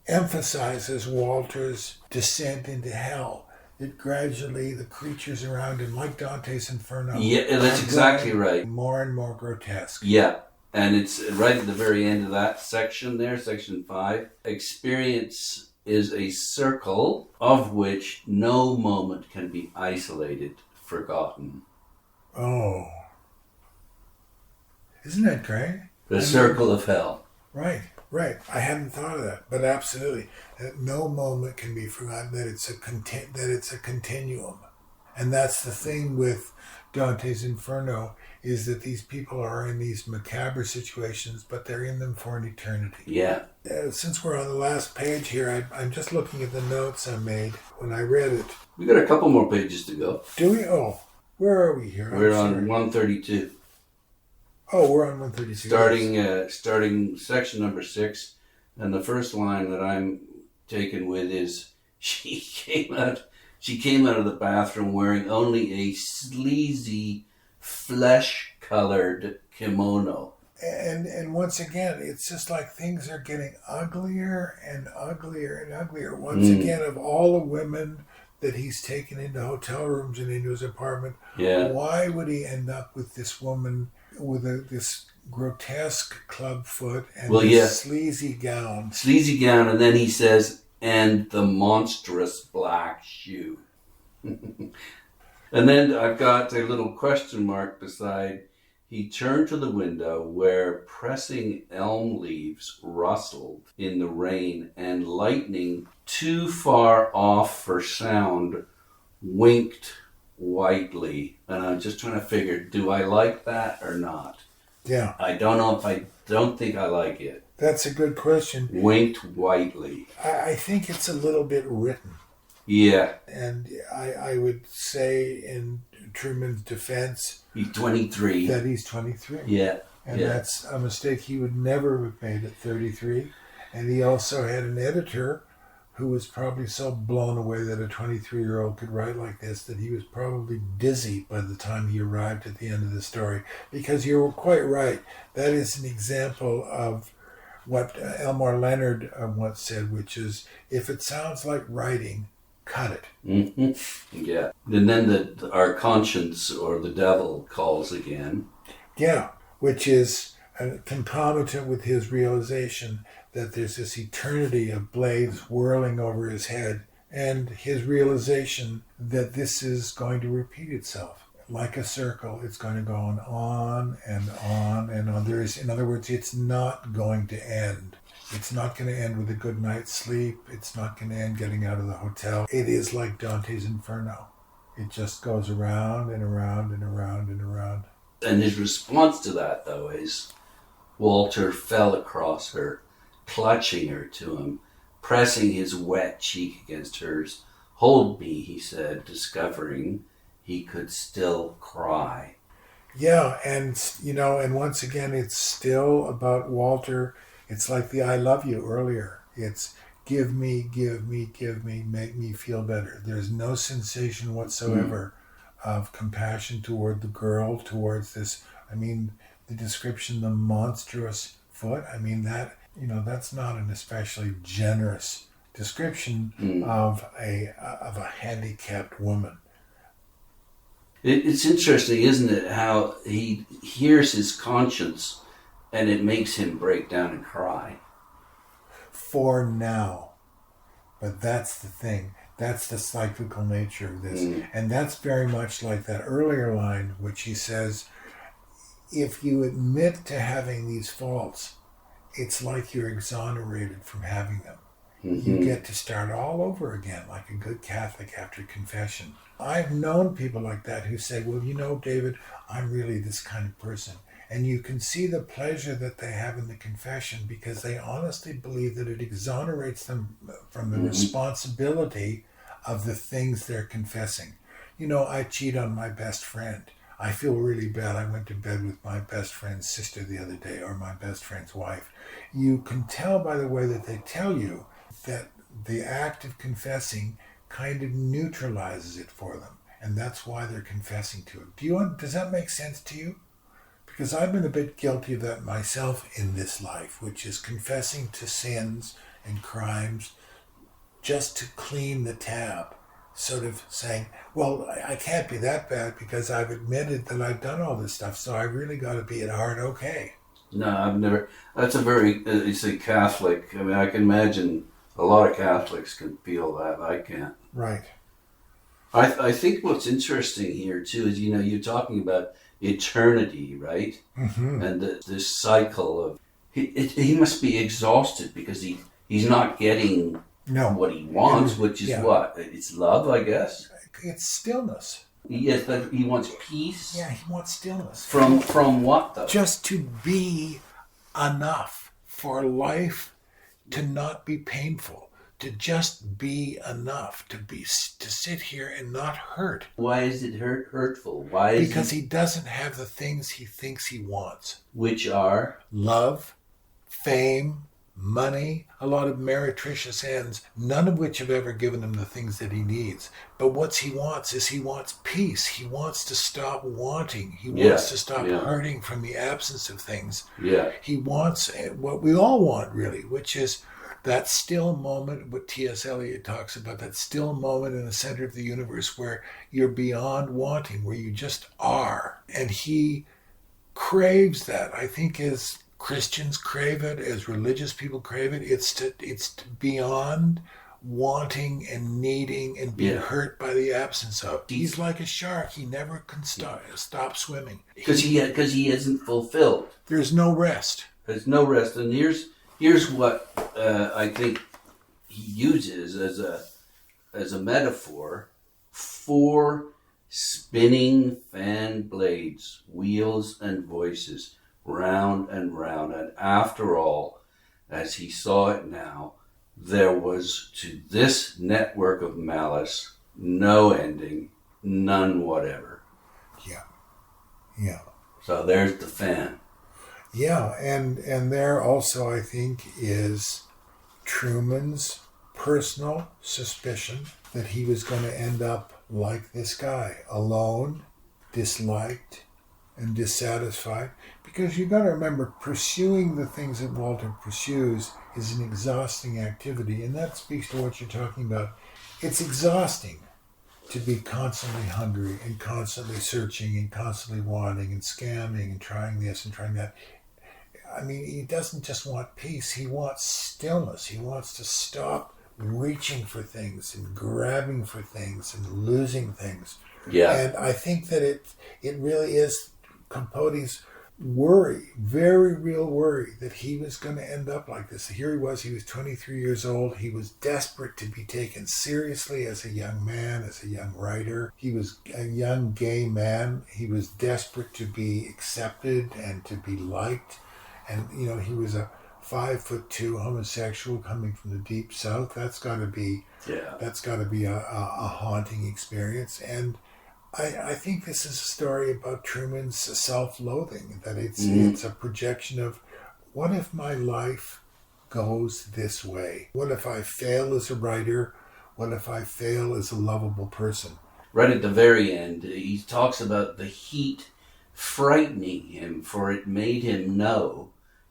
emphasizes Walter's descent into hell. That gradually the creatures around him, like Dante's Inferno, Yeah, that's exactly right. more and more grotesque. Yeah. And it's right at the very end of that section there, section 5. Experience is a circle of which no moment can be isolated, forgotten. Oh. Isn't that great? The circle of hell. Right. I hadn't thought of that, but absolutely. That no moment can be forgotten, that it's a continuum. And that's the thing with Dante's Inferno, is that these people are in these macabre situations, but they're in them for an eternity. Yeah. Since we're on the last page here, I'm just looking at the notes I made when I read it. We got a couple more pages to go. Do we? Oh, where are we here? We're on 132. Oh, we're on 132. Starting section number 6, and the first line that I'm taken with is, she came out of the bathroom wearing only a sleazy, flesh-colored kimono. And once again, it's just like things are getting uglier and uglier and uglier. Once again, of all the women that he's taken into hotel rooms and into his apartment, why would he end up with this woman with this grotesque club foot and this sleazy gown? Sleazy gown, and then he says, and the monstrous black shoe. And then I've got a little question mark beside. He turned to the window where pressing elm leaves rustled in the rain and lightning too far off for sound winked whitely. And I'm just trying to figure, do I like that or not? Yeah. I don't think I like it. That's a good question. Winked whitely. I think it's a little bit written. Yeah. And I would say in Truman's defense, he's 23. That he's 23. Yeah. And that's a mistake he would never have made at 33. And he also had an editor who was probably so blown away that a 23-year-old could write like this that he was probably dizzy by the time he arrived at the end of the story. Because you're quite right. That is an example of what Elmore Leonard once said, which is, if it sounds like writing, cut it. Mm-hmm. Yeah. And then our conscience or the devil calls again. Yeah, which is concomitant with his realization that there's this eternity of blades whirling over his head, and his realization that this is going to repeat itself. Like a circle, it's going to go on and on and on. In other words, it's not going to end. It's not going to end with a good night's sleep. It's not going to end getting out of the hotel. It is like Dante's Inferno. It just goes around and around and around and around. And his response to that, though, is Walter fell across her, clutching her to him, pressing his wet cheek against hers. "Hold me," he said, discovering he could still cry. Yeah, and once again, it's still about Walter. It's like the I love you earlier. It's give me, make me feel better. There's no sensation whatsoever of compassion toward the girl, towards this. I mean, the description, the monstrous foot, I mean, that's not an especially generous description of a handicapped woman. It's interesting, isn't it, how he hears his conscience and it makes him break down and cry. For now. But that's the thing. That's the cyclical nature of this. And that's very much like that earlier line, which he says, if you admit to having these faults, it's like you're exonerated from having them. You get to start all over again, like a good Catholic after confession. I've known people like that who say, well, David, I'm really this kind of person. And you can see the pleasure that they have in the confession because they honestly believe that it exonerates them from the responsibility of the things they're confessing. I cheat on my best friend. I feel really bad. I went to bed with my best friend's sister the other day, or my best friend's wife. You can tell by the way that they tell you that the act of confessing kind of neutralizes it for them. and that's why they're confessing to it. Does that make sense to you? Because I've been a bit guilty of that myself in this life, which is confessing to sins and crimes just to clean the tab. Sort of saying, well, I can't be that bad because I've admitted that I've done all this stuff, so I really got to be at heart okay. No, I've never. That's a very, you say Catholic. I mean, I can imagine a lot of Catholics can feel that. I can't. Right. I think what's interesting here, too, is, you're talking about eternity, right? Mm-hmm. And this cycle of... He must be exhausted because he's not getting what he wants, which is what? It's love, I guess? It's stillness. Yes, but he wants peace. Yeah, he wants stillness. From what, though? Just to be enough for life to not be painful, to just be enough, to sit here and not hurt. Why is it hurtful? Why is because he doesn't have the things he thinks he wants. Which are? Love, fame, money, a lot of meretricious ends, none of which have ever given him the things that he needs. But what he wants is he wants peace. He wants to stop wanting. He wants to stop hurting from the absence of things. Yeah. He wants what we all want, really, which is that still moment, what T.S. Eliot talks about, that still moment in the center of the universe where you're beyond wanting, where you just are. And he craves that. I think as Christians crave it, as religious people crave it, it's to beyond wanting and needing and being hurt by the absence of. He's like a shark. He never can stop swimming. Because he isn't fulfilled. There's no rest. There's no rest. And here's what I think he uses as a metaphor: 4 spinning fan blades, wheels and voices, round and round. And after all, as he saw it now, there was to this network of malice no ending, none whatever. Yeah. So there's the fan. Yeah, and there also, I think, is Truman's personal suspicion that he was going to end up like this guy, alone, disliked, and dissatisfied. Because you've got to remember, pursuing the things that Walter pursues is an exhausting activity, and that speaks to what you're talking about. It's exhausting to be constantly hungry and constantly searching and constantly wanting and scamming and trying this and trying that. I mean, he doesn't just want peace, he wants stillness. He wants to stop reaching for things and grabbing for things and losing things. Yeah. And I think that it really is Capote's worry, very real worry, that he was going to end up like this. Here he was 23 years old. He was desperate to be taken seriously as a young man, as a young writer. He was a young gay man. He was desperate to be accepted and to be liked. And, he was a 5'2" homosexual coming from the deep south. That's got to be a haunting experience. And I think this is a story about Truman's self-loathing, that it's a projection of, what if my life goes this way? What if I fail as a writer? What if I fail as a lovable person? Right at the very end, he talks about the heat frightening him, for it made him know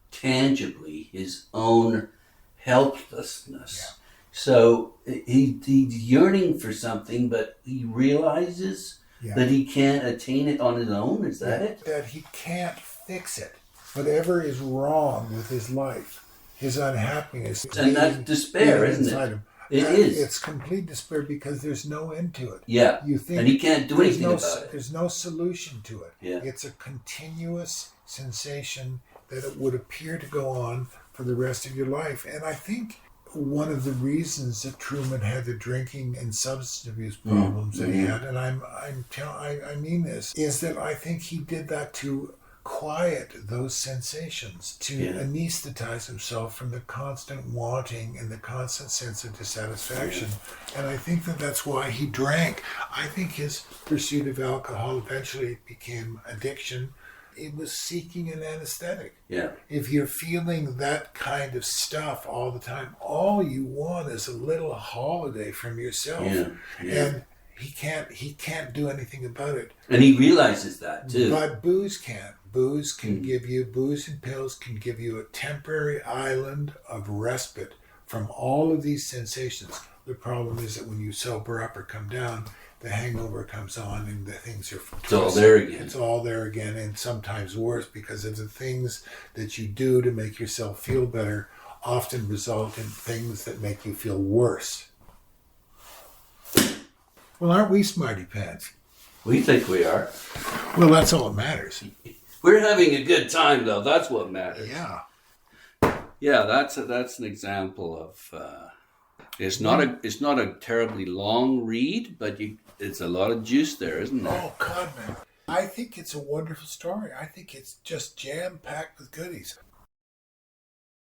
tangibly his own helplessness. Yeah. So he's yearning for something, but he realizes that he can't attain it on his own. Is that it? That he can't fix it. Whatever is wrong with his life, his unhappiness. And that's despair, isn't it? Him. It is. It's complete despair because there's no end to it. Yeah. You think and he can't do anything about it. There's no solution to it. Yeah. It's a continuous sensation that it would appear to go on for the rest of your life. And I think one of the reasons that Truman had the drinking and substance abuse problems that he had, and I mean this, is that I think he did that to quiet those sensations, to anesthetize himself from the constant wanting and the constant sense of dissatisfaction. And I think that's why he drank. I think his pursuit of alcohol eventually became addiction. It was seeking an anesthetic. Yeah. If you're feeling that kind of stuff all the time, all you want is a little holiday from yourself. Yeah. Yeah. And He can't do anything about it. And he realizes that too. But booze can. Booze and pills can give you a temporary island of respite from all of these sensations. The problem is that when you sober up or come down, the hangover comes on and the things are... It's all there again. It's all there again, and sometimes worse, because of the things that you do to make yourself feel better often result in things that make you feel worse. Well, aren't we smarty pants? We think we are. Well, that's all that matters. We're having a good time, though. That's what matters. Yeah. Yeah, that's an example of. It's not a terribly long read, but it's a lot of juice there, isn't there? Oh God, man! I think it's a wonderful story. I think it's just jam packed with goodies.